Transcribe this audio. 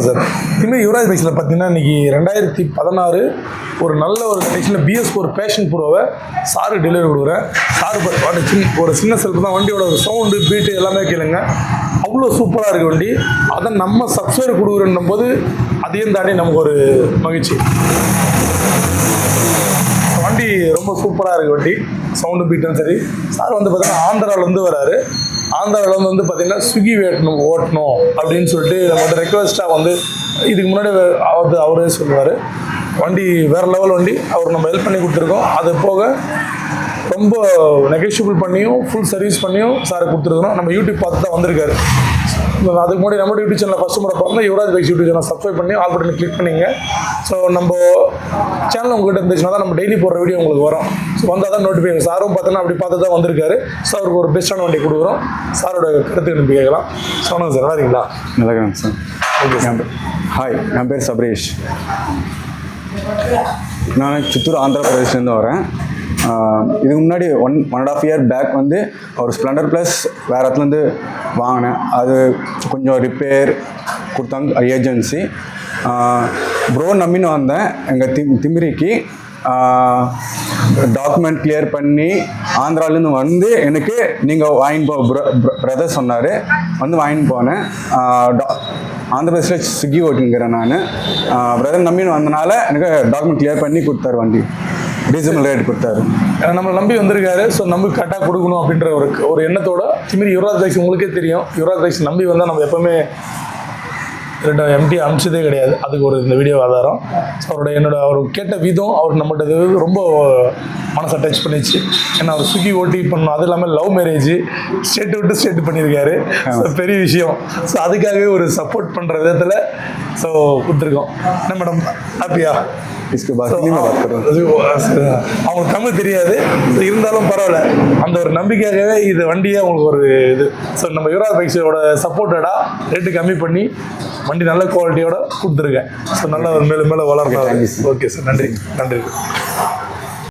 Sir இனிமேல் யுவராஜ் பைக்ஸில் பார்த்தீங்கன்னா இன்றைக்கி 2016 ஒரு நல்ல ஒரு கண்டிஷனில் பிஎஸ் ஒரு பேஷன் ப்ரோவை சாரு டெலிவரி கொடுக்குறேன். சாரு ஒரு சின்ன செல்ஃப் தான், வண்டியோட ஒரு சவுண்டு பீட்டு எல்லாமே கேளுங்க, அவ்வளோ சூப்பராக இருக்குது வண்டி. அதை நம்ம சப்ஸ்கிரைபர் கொடுக்குறோன்னும் போது அதையும் தாண்டி நமக்கு ஒரு மகிழ்ச்சி. வண்டி ரொம்ப சூப்பராக இருக்குது வண்டி, சவுண்டு பீட்டும் சரி. சார் வந்து பார்த்தீங்கன்னா ஆந்திராவிலேருந்து வராரு. ஆந்திராவில் வந்து பார்த்தீங்கன்னா ஸ்விக்கி ஓட்டணும் அப்படின்னு சொல்லிட்டு நம்ம வந்து ரெக்வஸ்ட்டாக வந்து இதுக்கு முன்னாடி அவரே சொல்லுவார். வண்டி வேறு லெவல் வண்டி, அவர் நம்ம ஹெல்ப் பண்ணி கொடுத்துருக்கோம். அது போக ரொம்ப நெகோஷியபிள் பண்ணியும் ஃபுல் சர்வீஸ் பண்ணியும் சார் கொடுத்துருக்குறோம். நம்ம யூடியூப் பார்த்து தான் வந்திருக்காரு. அதுக்கு முன்னாடி நம்ம யூடியூப் சேனலில் ஃபஸ்ட்டு முறை பார்த்தா Yuvraj bikes YouTube channel subscribe பண்ணி ஆல் பட்டனை கிளிக் பண்ணிங்க. ஸோ நம்ம சேனல் உங்கள்கிட்ட இருந்துச்சுன்னா தான் நம்ம டெய்லி போடுற வீடியோ உங்களுக்கு வரும். ஸோ வந்தால் தான் நோட்டிஃபிகேஷன். சாரும் பார்த்தோன்னா அப்படி பார்த்து தான் வந்திருக்காரு. ஸோ அவருக்கு ஒரு பெஸ்ட்டான வண்டி கொடுக்குறோம். சாரோட கருத்து எனக்கு கேட்கலாம். சொன்னாங்க சார், நல்லா இருக்கீங்களா? நல்லா இருக்காங்க சார். ஓகே. ஹாய், என் பேர் சபரீஷ். நான் சித்தூர் ஆந்திர பிரதேஷ்லேருந்து வரேன். இதுக்கு முன்னாடி 1.5 இயர் பேக் வந்து ஒரு ஸ்ப்ளெண்டர் ப்ளஸ் வேறு இடத்துலேருந்து வாங்கினேன். அது கொஞ்சம் ரிப்பேர் கொடுத்தாங்க ஏஜென்சி. ப்ரோ நம்பின்னு வந்தேன் எங்கள் திமிரிக்கு. டாக்குமெண்ட் கிளியர் பண்ணி ஆந்திராவிலேருந்து வந்து எனக்கு நீங்கள் வாங்கிட்டு பிரதர் சொன்னார், வந்து வாங்கிட்டு போனேன். ஆந்திர பிரதேசில் ஸ்விக்கி ஓட்டிங்கிறேன் நான். பிரதர் நம்பின்னு வந்தனால எனக்கு டாக்குமெண்ட் கிளியர் பண்ணி கொடுத்தாரு, வண்டி ரீசனபிள் ரேட் கொடுத்தாரு. நம்மளை நம்பி வந்திருக்காரு. ஸோ நம்பி கரெக்டாக கொடுக்கணும் அப்படின்ற ஒரு எண்ணத்தோட திமிரி யுவராஜ் பைக்ஸ் உங்களுக்கே தெரியும். யுவராஜ் பைக்ஸ் நம்பி வந்தால் நம்ம எப்போவுமே எம்டி அனுப்பிச்சதே கிடையாது. அதுக்கு ஒரு இந்த வீடியோ ஆதாரம். ஸோ அவர் கேட்ட விதம் அவர் நம்மகிட்ட ரொம்ப மனசை டச் பண்ணிச்சு. ஏன்னா அவர் ஸ்விக்கி ஓட்டி பண்ணணும், அது இல்லாமல் லவ் மேரேஜ் ஸ்டேட் விட்டு ஸ்டேட் பண்ணியிருக்காரு. ஸோ பெரிய விஷயம். ஸோ அதுக்காகவே ஒரு சப்போர்ட் பண்ணுற விதத்தில் ஸோ கொடுத்துருக்கோம். என்ன மேடம், ஹாப்பியா? அவங்களுக்கு தமிழ் தெரியாது, இருந்தாலும் பரவாயில்ல, அந்த ஒரு நம்பிக்கையாகவே இது வண்டியே அவங்களுக்கு ஒரு இது. ஸோ நம்ம யுவராஜ் பைக்ஸோட சப்போர்ட்டடாக ரேட்டு கம்மி பண்ணி வண்டி நல்ல குவாலிட்டியோட கொடுத்துருக்கேன். ஸோ நல்லா மேலே மேலே வளர்க்கலாம். ஓகே சார், நன்றி.